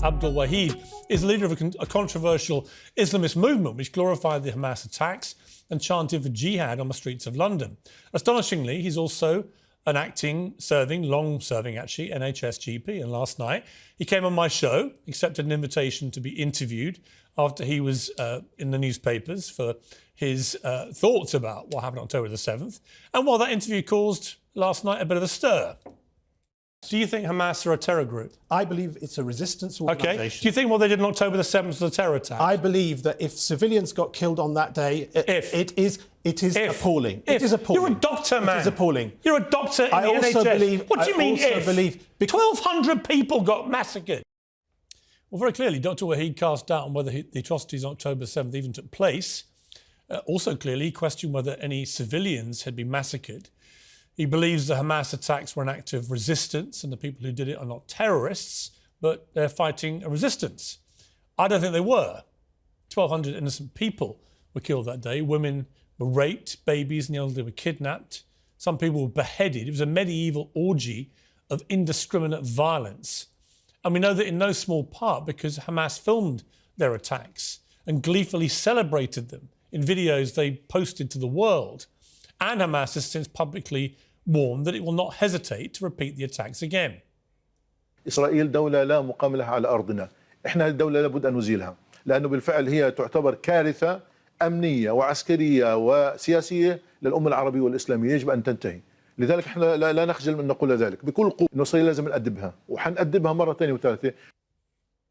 Abdul Wahid is the leader of a controversial Islamist movement which glorified the Hamas attacks and chanted for jihad on the streets of London. Astonishingly, he's also an long-serving NHS GP. And last night, he came on my show, accepted an invitation to be interviewed after he was in the newspapers for his thoughts about what happened on October the 7th. And while that interview caused last night a bit of a stir, do you think Hamas are a terror group? I believe it's a resistance organisation. Okay. Do you think what they did on October the 7th was a terror attack? I believe that if civilians got killed on that day, it is appalling. It is appalling. You're a doctor, man. It is appalling. You're a doctor in the NHS. What do you mean if? 1,200 people got massacred. Well, very clearly, Dr. Wahid cast doubt on whether the atrocities on October 7th even took place. Also clearly, he questioned whether any civilians had been massacred. He believes the Hamas attacks were an act of resistance and the people who did it are not terrorists, but they're fighting a resistance. I don't think they were. 1,200 innocent people were killed that day. Women were raped, babies and the elderly were kidnapped. Some people were beheaded. It was a medieval orgy of indiscriminate violence. And we know that in no small part because Hamas filmed their attacks and gleefully celebrated them in videos they posted to the world. And Hamas has since publicly warned that it will not hesitate to repeat the attacks again. إسرائيل دولة لا مقام لها على أرضنا. إحنا الدولة لابد أن نزيلها لأنه بالفعل هي تعتبر كارثة أمنية وعسكرية وسياسية للأمة العربية والإسلامية يجب أن تنتهي. لذلك إحنا لا نخجل من نقول ذلك بكل قوة. إنه إسرائيل لازم نأدبها وحنأدبها مرة ثانية وثالثة.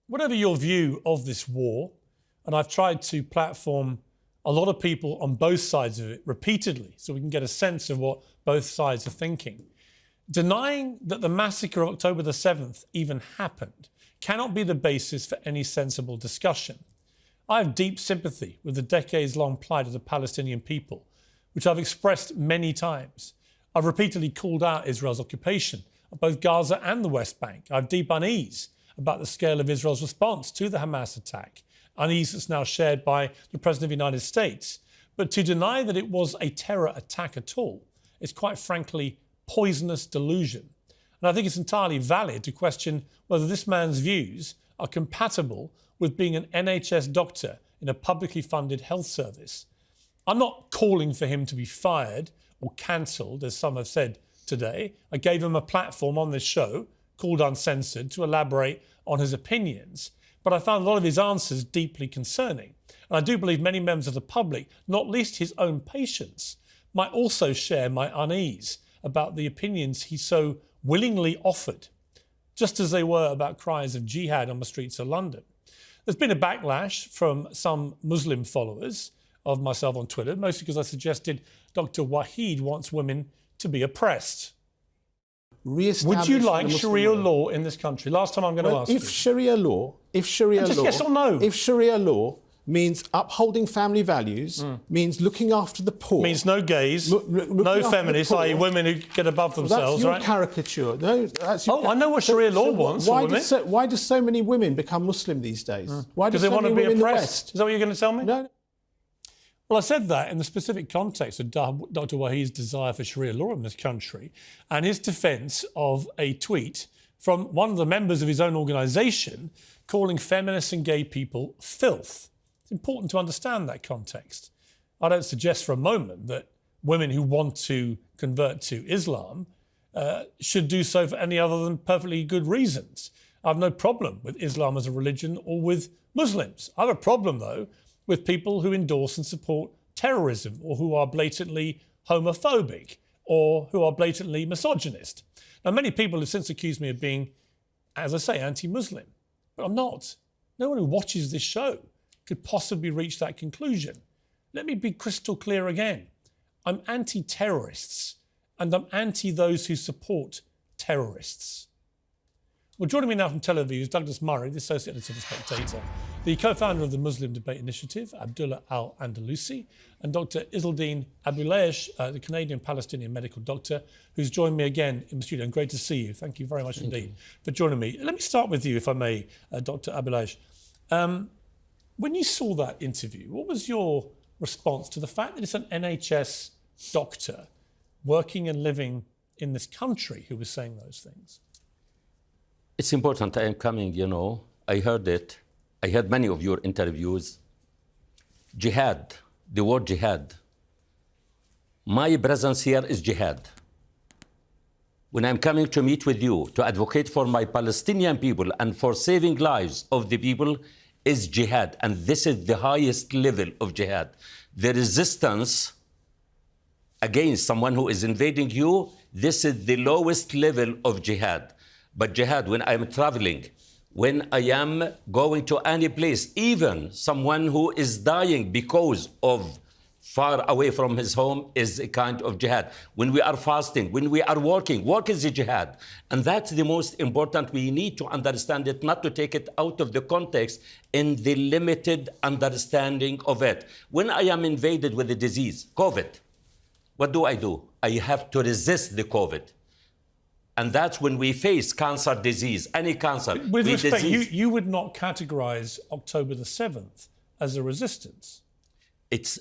Whatever your view of this war, and I've tried to platform a lot of people on both sides of it repeatedly so we can get a sense of what both sides are thinking. Denying that the massacre of October the 7th even happened cannot be the basis for any sensible discussion. I have deep sympathy with the decades-long plight of the Palestinian people, which I've expressed many times. I've repeatedly called out Israel's occupation of both Gaza and the West Bank. I have deep unease about the scale of Israel's response to the Hamas attack, unease that's now shared by the President of the United States. But to deny that it was a terror attack at all is quite frankly poisonous delusion. And I think it's entirely valid to question whether this man's views are compatible with being an NHS doctor in a publicly funded health service. I'm not calling for him to be fired or cancelled, as some have said today. I gave him a platform on this show called Uncensored to elaborate on his opinions. But I found a lot of his answers deeply concerning. And I do believe many members of the public, not least his own patients, might also share my unease about the opinions he so willingly offered, just as they were about cries of jihad on the streets of London. There's been a backlash from some Muslim followers of myself on Twitter, mostly because I suggested Dr. Wahid wants women to be oppressed. Would you like Sharia law in this country? Last time I'm going to ask you. If Sharia law, yes or no. If Sharia law means upholding family values, means looking after the poor, means no gays, no feminists, i.e. women who get above themselves, that's your caricature. No, that's your I know what Sharia law wants. Why do so many women become Muslim these days? Why do because they want to be oppressed. Is that what you're going to tell me? No. Well, I said that in the specific context of Dr. Wahid's desire for Sharia law in this country and his defence of a tweet from one of the members of his own organisation calling feminists and gay people filth. It's important to understand that context. I don't suggest for a moment that women who want to convert to Islam should do so for any other than perfectly good reasons. I have no problem with Islam as a religion or with Muslims. I have a problem, though, with people who endorse and support terrorism or who are blatantly homophobic or who are blatantly misogynist. Now, many people have since accused me of being, as I say, anti-Muslim, but I'm not. No one who watches this show could possibly reach that conclusion. Let me be crystal clear again. I'm anti-terrorists and I'm anti those who support terrorists. Well, joining me now from Tel Aviv is Douglas Murray, the Associate Editor of The Spectator, the co-founder of the Muslim Debate Initiative, Abdullah Al-Andalusi, and Dr. Izzeldin Abuleish, the Canadian-Palestinian medical doctor, who's joined me again in the studio. And great to see you. Thank you very much indeed for joining me. Let me start with you, if I may, Dr. Abuleish. When you saw that interview, what was your response to the fact that it's an NHS doctor working and living in this country who was saying those things? It's important I am coming, I heard it. I heard many of your interviews. Jihad, the word jihad. My presence here is jihad. When I'm coming to meet with you to advocate for my Palestinian people and for saving lives of the people is jihad. And this is the highest level of jihad. The resistance against someone who is invading you, this is the lowest level of jihad. But jihad, when I'm traveling, when I am going to any place, even someone who is dying because of far away from his home is a kind of jihad. When we are fasting, when we are working, work is a jihad. And that's the most important. We need to understand it, not to take it out of the context in the limited understanding of it. When I am invaded with a disease, COVID, what do? I have to resist the COVID. And that's when we face cancer disease, any cancer. With respect, you would not categorize October the 7th as a resistance. It's,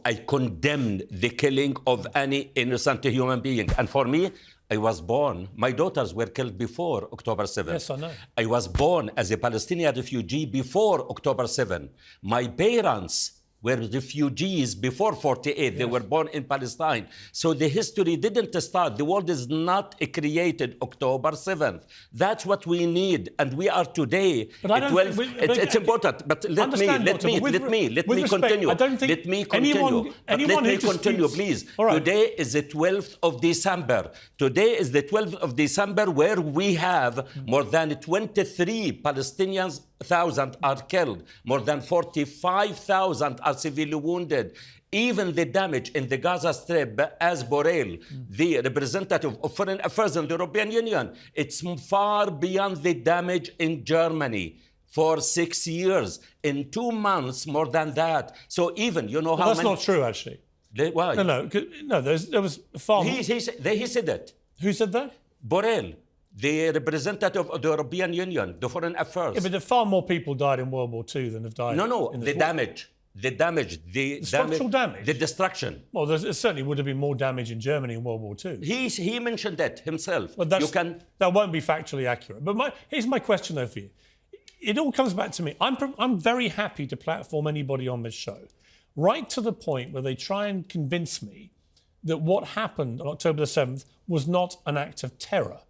I condemned the killing of any innocent human being. And for me, I was born, my daughters were killed before October 7th. Yes, I know. I was born as a Palestinian refugee before October 7th. My parents were refugees before 48. Yes. They were born in Palestine. So the history didn't start. The world is not created October 7th. That's what we need. And we are today. But I don't it's important. But let me continue. I don't think let me continue, please. All right. Today is the 12th of December. Today is the 12th of December where we have more than 23 Palestinians are killed. More than 45,000 are severely wounded. Even the damage in the Gaza Strip, as Borrell, the representative of Foreign Affairs in the European Union, it's far beyond the damage in Germany. For 6 years, in 2 months, more than that. So even, how many... That's not true, actually. Why? No, there was far more... He said that. Who said that? Borrell, the representative of the European Union, the Foreign Affairs. Yeah, but far more people died in World War II than have died in this war. The structural damage, the destruction. Well, there certainly would have been more damage in Germany in World War II. He mentioned that himself. Well, that won't be factually accurate. But here's my question, though, for you. It all comes back to me. I'm very happy to platform anybody on this show, right to the point where they try and convince me that what happened on October the 7th was not an act of terror.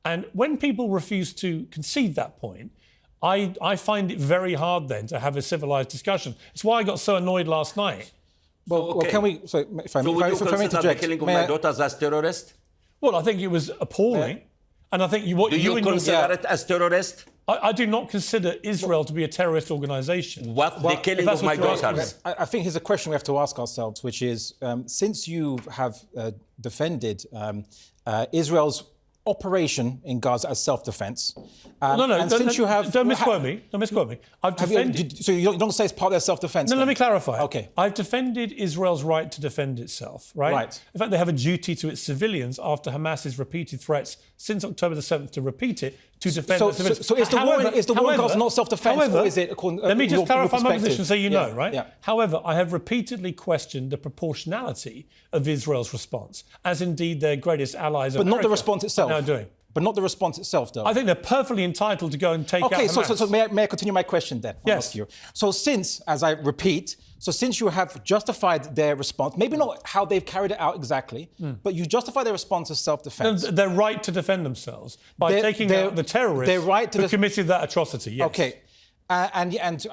And when people refuse to concede that point, I find it very hard then to have a civilised discussion. It's why I got so annoyed last night. Well, can we... So, if I would you consider the killing of my daughters as terrorist? Well, I think it was appalling. And I think Do you consider it as terrorist? I do not consider Israel to be a terrorist organisation. The killing of my daughters? I think here's a question we have to ask ourselves, which is, since you have defended Israel's operation in Gaza as self-defence. Don't misquote me. I've defended... So you don't say it's part of their self-defence? No, let me clarify. OK. I've defended Israel's right to defend itself, right? Right. In fact, they have a duty to its civilians after Hamas's repeated threats since October the 7th to repeat it, to defend its civilians. So is the war in Gaza not self-defence, or is it according let me just clarify my position so you know, right? Yeah. However, I have repeatedly questioned the proportionality of Israel's response, as indeed their greatest allies But not the response itself. are now doing. But not the response itself, though. I think they're perfectly entitled to go and take out Hamas. So may I continue my question then? Yes. I'll ask you. So since you have justified their response, maybe not how they've carried it out exactly, but you justify their response as self-defence. Their right to defend themselves by taking out the terrorists who committed that atrocity, yes. OK. And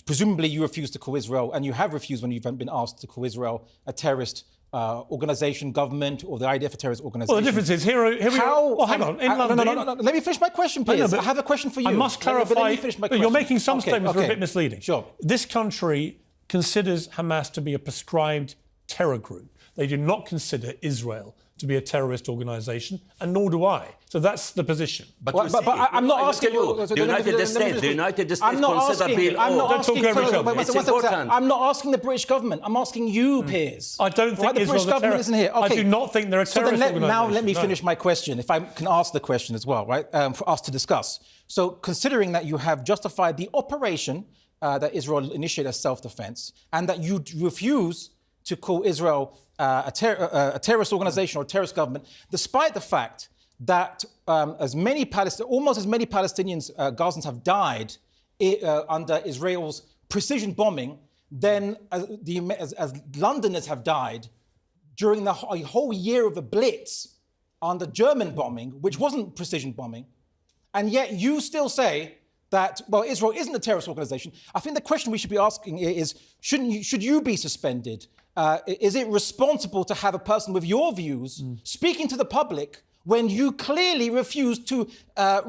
presumably you refuse to call Israel, and you have refused when you've been asked to call Israel a terrorist organisation, government, or the IDF a terrorist organisation. Well, the difference is here we are. Well, hang on. In London. No. Let me finish my question, please. I have a question for you. I must clarify. Let me finish my question. You're making some statements that are a bit misleading. Sure. This country considers Hamas to be a prescribed terror group. They do not consider Israel to be a terrorist organisation, and nor do I. So that's the position. But I'm not asking you. The United States consider being... I'm not asking... It's important. I'm not asking the British government. I'm asking you, Piers. I don't think the British government isn't here. I do not think they're a terrorist organisation. Now let me finish my question, if I can ask the question as well, right, for us to discuss. So considering that you have justified the operation that Israel initiated as self-defence, and that you refuse to call Israel a terrorist organisation or a terrorist government, despite the fact that almost as many Palestinians, Gazans, have died under Israel's precision bombing than as Londoners have died during the whole year of the Blitz under German bombing, which wasn't precision bombing. And yet you still say that, well, Israel isn't a terrorist organization. I think the question we should be asking is, should you be suspended? Is it responsible to have a person with your views speaking to the public when you clearly refuse to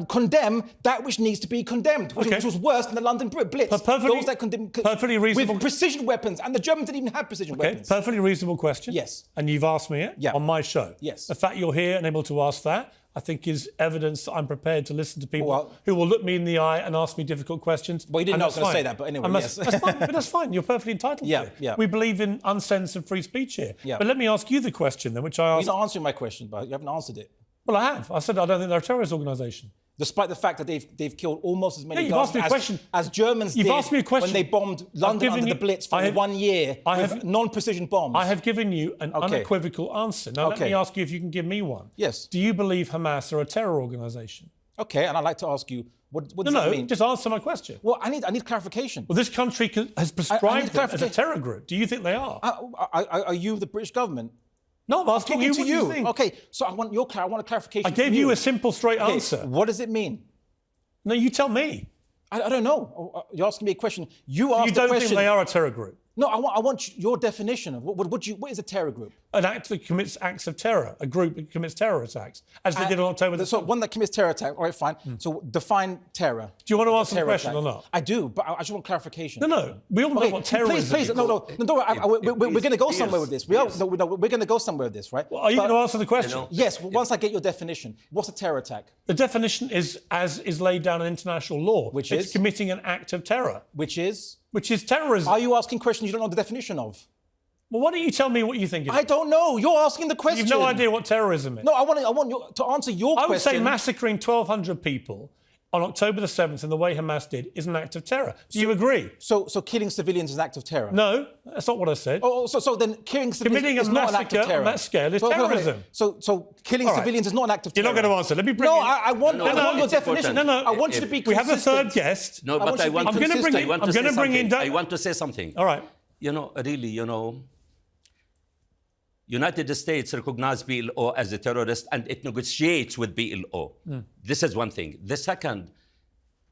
condemn that which needs to be condemned, which was worse than the London Blitz? Those that condemn perfectly reasonable with precision weapons, and the Germans didn't even have precision weapons. Perfectly reasonable question. Yes. And you've asked me it on my show. Yes. The fact you're here and able to ask that, I think, is evidence that I'm prepared to listen to people who will look me in the eye and ask me difficult questions. Well, you didn't know I was going to say that, but anyway, yes. That's fine, but that's fine. You're perfectly entitled to it. Yeah. We believe in uncensored free speech here. Yeah. But let me ask you the question then, which I asked. You're not answering my question, but you haven't answered it. Well, I have. I said I don't think they're a terrorist organisation. Despite the fact that they've killed almost as many you've asked me a question. as Germans You've did asked me a question. when they bombed London under the Blitz for 1 year with non-precision bombs. I have given you an unequivocal answer. Now let me ask you if you can give me one. Yes. Do you believe Hamas are a terror organisation? Okay, and I'd like to ask you, what does that mean? Just answer my question. Well, I need clarification. Well, this country has prescribed them as a terror group. Do you think they are? Are you the British government? No, I'm asking you what you think. Okay, so I want a clarification. I gave you a simple, straight answer. What does it mean? No, you tell me. I don't know. You're asking me a question. You asked the question. You don't think they are a terror group? No, I want your definition of what is a terror group? An act that commits acts of terror, a group that commits terror attacks, as they did on October the 7th. So one that commits terror attack. All right, fine. So define terror. Do you want to answer the question or not? I do, but I just want clarification. No. We all know what terrorism is. No. We're going to go somewhere with this. We're going to go somewhere with this, right? Well, are you going to answer the question? Yes. Once I get your definition, what's a terror attack? The definition is as is laid down in international law. Which is? It's committing an act of terror. Which is terrorism. Are you asking questions you don't know the definition of? Well, why don't you tell me what you think it is? I don't know. You're asking the question. You've no idea what terrorism is. No, I want you to answer your question. I would say massacring 1,200 people on October the 7th in the way Hamas did is an act of terror. Do you agree? So killing civilians is an act of terror? No, that's not what I said. So then killing civilians is not an act of terror? On that scale is terrorism. So killing civilians is not an act of terror? You're not going to answer. Let me bring I want your definition. No. I want you to be consistent. We have a third guest. No, but I want to say something. All right. United States recognize PLO as a terrorist and it negotiates with PLO. This is one thing. The second,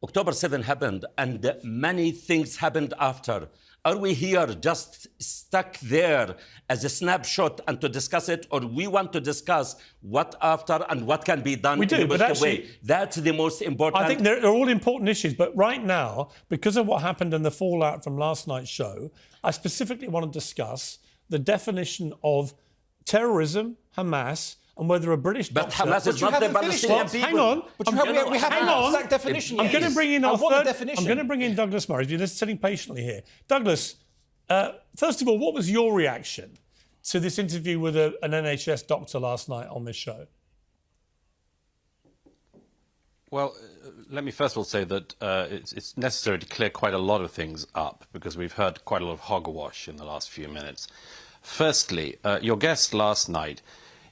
October 7 happened and many things happened after. Are we here just stuck there as a snapshot and to discuss it, or we want to discuss what after and what can be done in a positive way? That's the most important. I think they're all important issues, but right now, because of what happened in the fallout from last night's show, I specifically want to discuss the definition of terrorism, Hamas, and whether a British But Hamas is not the Palestinian people. Hang on. We haven't had that definition yet. I'm going to bring in our third definition. I'm going to bring in Douglas Murray. You're just sitting patiently here. Douglas, first of all, what was your reaction to this interview with an NHS doctor last night on this show? Well, let me first of all say that it's necessary to clear quite a lot of things up because we've heard quite a lot of hogwash in the last few minutes. Firstly, your guest last night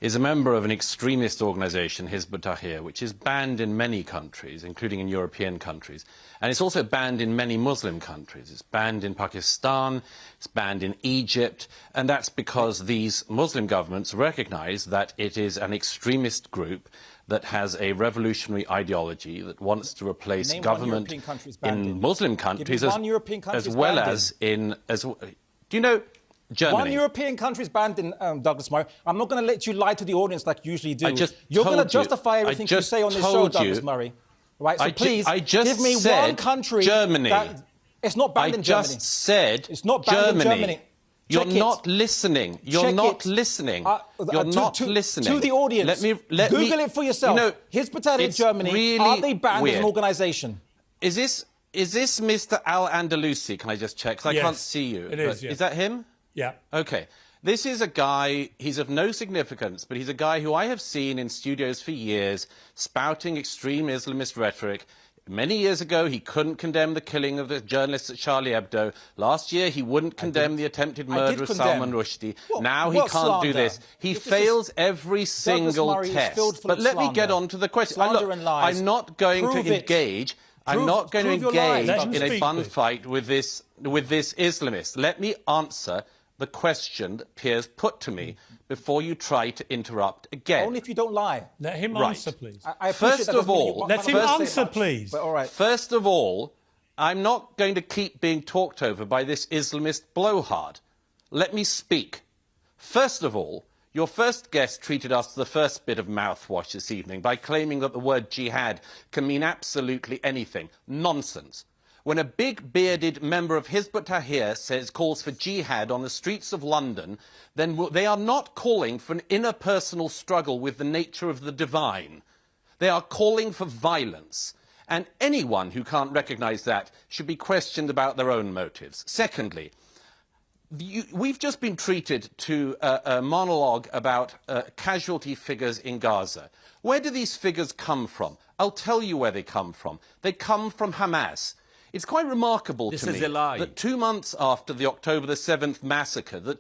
is a member of an extremist organisation, Hizb ut-Tahrir, which is banned in many countries, including in European countries. And it's also banned in many Muslim countries. It's banned in Pakistan, it's banned in Egypt, and that's because these Muslim governments recognise that it is an extremist group that has a revolutionary ideology that wants to replace government in Muslim countries as well as in... do you know... Germany. One European country is banned in Douglas Murray. I'm not going to let you lie to the audience like you usually do. You're going to justify everything you say on this show, Douglas Murray. Right? So please, give me one country. Germany. It's not banned in Germany. I just said it's not banned in Germany. You're not listening. You're not listening. You're not listening. To the audience. Google it for yourself. Hizb ut-Tahrir in Germany, are they banned as an organisation? Is this Mr. Al-Andalusi? Can I just check? Because I can't see you. It is, Is that him? Yeah. OK. This is a guy, he's of no significance, but he's a guy who I have seen in studios for years spouting extreme Islamist rhetoric. Many years ago, he couldn't condemn the killing of the journalists at Charlie Hebdo. Last year, he wouldn't condemn the attempted murder of Salman Rushdie. Now he can't do this. He fails every single test. But let me get on to the question. I'm not going to engage. I'm not going to prove your lies. engage Let him in a speak, bun please. fight with this Islamist. Let me answer the question that Piers put to me before you try to interrupt again. Only if you don't lie. Let him Right. answer, please. I appreciate First that of doesn't mean all, you- Let him First- answer, please. But all right. First of all, I'm not going to keep being talked over by this Islamist blowhard. Let me speak. First of all, your first guest treated us to the first bit of mouthwash this evening by claiming that the word jihad can mean absolutely anything. Nonsense. When a big bearded member of Hizb ut-Tahrir calls for jihad on the streets of London, then they are not calling for an interpersonal struggle with the nature of the divine. They are calling for violence. And anyone who can't recognise that should be questioned about their own motives. Secondly, we've just been treated to a monologue about casualty figures in Gaza. Where do these figures come from? I'll tell you where they come from. They come from Hamas. It's quite remarkable to me This is a lie. that 2 months after the October the 7th massacre, the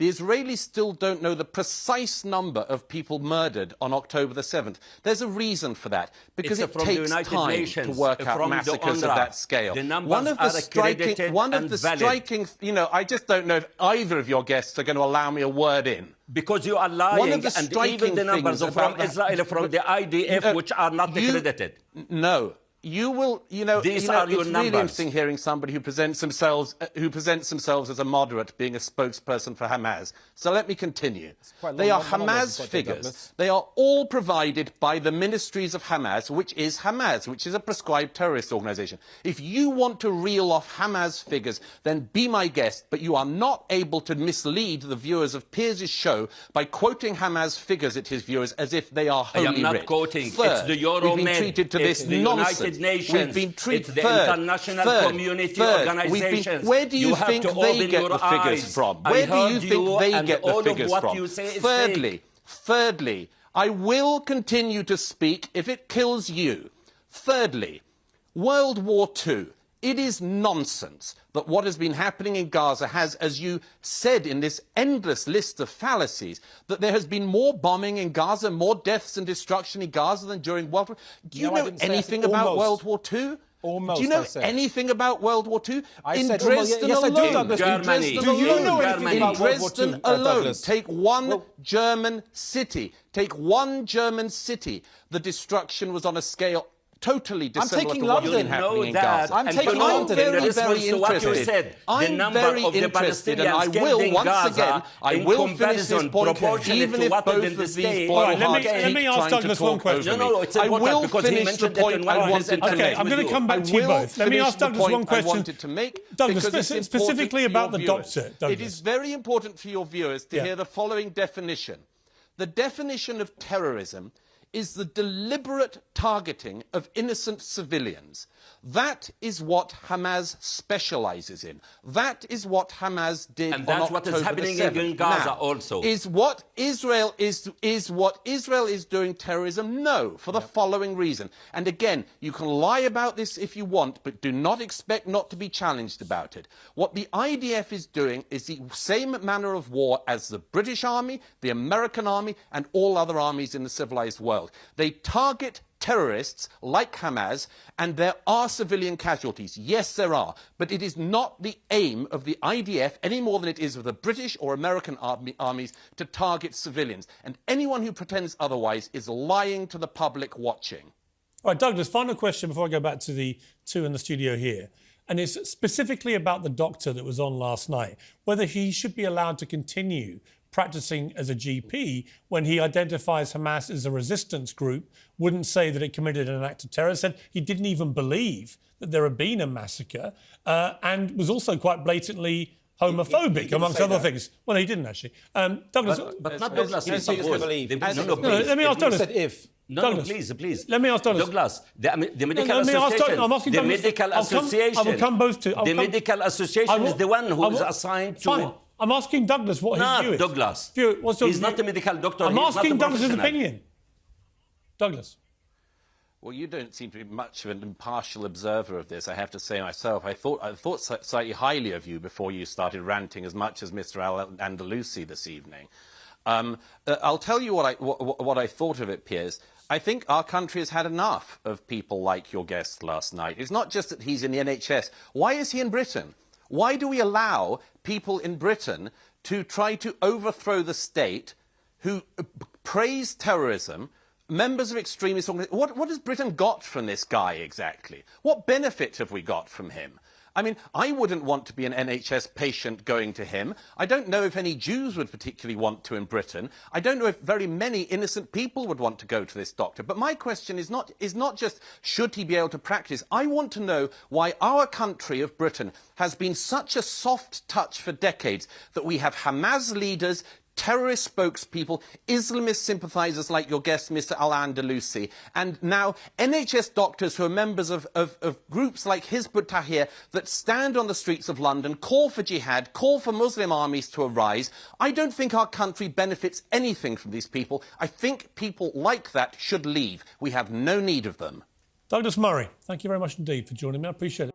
Israelis still don't know the precise number of people murdered on October the 7th. There's a reason for that, because It's it from the takes United time Nations, to work out from the massacres of UNRWA. that scale. The numbers One of the are accredited and valid. striking, I just don't know if either of your guests are going to allow me a word in. Because you are lying, One of the and striking even the numbers things from about Israel, from the IDF, which are not accredited. No. You will, These are your it's really numbers. interesting hearing somebody who presents themselves as a moderate being a spokesperson for Hamas. So let me continue. quite They long are monologue Hamas you've got there, figures. Douglas. They are all provided by the ministries of Hamas, which is a prescribed terrorist organisation. If you want to reel off Hamas figures, then be my guest, but you are not able to mislead the viewers of Piers' show by quoting Hamas figures at his viewers as if they are I holy am not writ. quoting. Third, It's the we've been Euromed. treated to It's this the nonsense. United Nations. We've been treated It's the international community organizations. Where do you have think to they open get your the figures eyes. from? I Where do you heard think they and get the all of figures what from? you say is Thirdly, I will continue to speak if it kills you. Thirdly, World War II. It is nonsense that what has been happening in Gaza has, as you said in this endless list of fallacies, that there has been more bombing in Gaza, more deaths and destruction in Gaza than during World War II. Do you No, I know didn't say that. anything about Almost. World War II? Almost, Do you know I said. anything about World War II? I In said almost. Dresden Yes, I do, alone, Douglas. in Germany. Dresden Do you alone, know anything Germany. about in World War Dresden II, alone, Douglas? take one German city. Take one German city. The destruction was on a scale totally dissimilar taking to what's London. been happening in that, Gaza. I'm and taking you know, London. in very, response very to what you interested. said, the I'm number very of the interested, and I Palestinians will, killed in once Gaza, again, I in will finish this comparison, point, proportionate even to if what both is of in the these state. All right, blowhards let me keep ask trying to Douglas one talk question. over No, me. it's I important will because he finish the mentioned that point in I one of his wanted to interviews. make. Okay, I'm going to come back to you both. Let me ask Douglas one question. I wanted to make Douglas, because it's specifically important about for the your viewers. doctor, Douglas. It is very important for your viewers to Yeah. hear the following definition. The definition of terrorism is the deliberate targeting of innocent civilians. That is what Hamas specializes in. That is what Hamas did And on that's what is October happening the 7th. in Gaza Now, also. Is what Israel is doing terrorism? No, for the following reason. And again, you can lie about this if you want, but do not expect not to be challenged about it. What the IDF is doing is the same manner of war as the British Army, the American Army, and all other armies in the civilized world. They target terrorists like Hamas, and there are civilian casualties. Yes, there are. But it is not the aim of the IDF any more than it is of the British or American armies to target civilians. And anyone who pretends otherwise is lying to the public watching. All right, Douglas, final question before I go back to the two in the studio here. And it's specifically about the doctor that was on last night, whether he should be allowed to continue practicing as a GP when he identifies Hamas as a resistance group, wouldn't say that it committed an act of terror, said he didn't even believe that there had been a massacre, and was also quite blatantly homophobic, amongst other things. Well, he didn't actually. Douglas, But not Douglas. He said suppose. believe. No, He no, said please. let me ask He Douglas. said if. No, Douglas, please. Let me ask Douglas. Douglas, the medical let me ask association. I'm asking the Douglas. medical I association. will come both to. The medical association is the one who is assigned to. Fine. I'm asking Douglas what his view is. Douglas. What's your He's view? not a medical doctor. I'm He's asking not a Douglas's professional. opinion. Douglas. Well, you don't seem to be much of an impartial observer of this, I have to say myself. I thought slightly highly of you before you started ranting as much as Mr. Al-Andalusi this evening. I'll tell you what I thought of it, Piers. I think our country has had enough of people like your guest last night. It's not just that he's in the NHS. Why is he in Britain? Why do we allow people in Britain to try to overthrow the state, who praise terrorism, members of extremist organizations? What has Britain got from this guy exactly? What benefit have we got from him? I mean, I wouldn't want to be an NHS patient going to him. I don't know if any Jews would particularly want to in Britain. I don't know if very many innocent people would want to go to this doctor. But my question is not just should he be able to practice. I want to know why our country of Britain has been such a soft touch for decades that we have Hamas leaders, terrorist spokespeople, Islamist sympathisers like your guest, Mr. Al-Andalusi, and now NHS doctors who are members of groups like Hizb ut-Tahrir that stand on the streets of London, call for jihad, call for Muslim armies to arise. I don't think our country benefits anything from these people. I think people like that should leave. We have no need of them. Douglas Murray, thank you very much indeed for joining me. I appreciate it.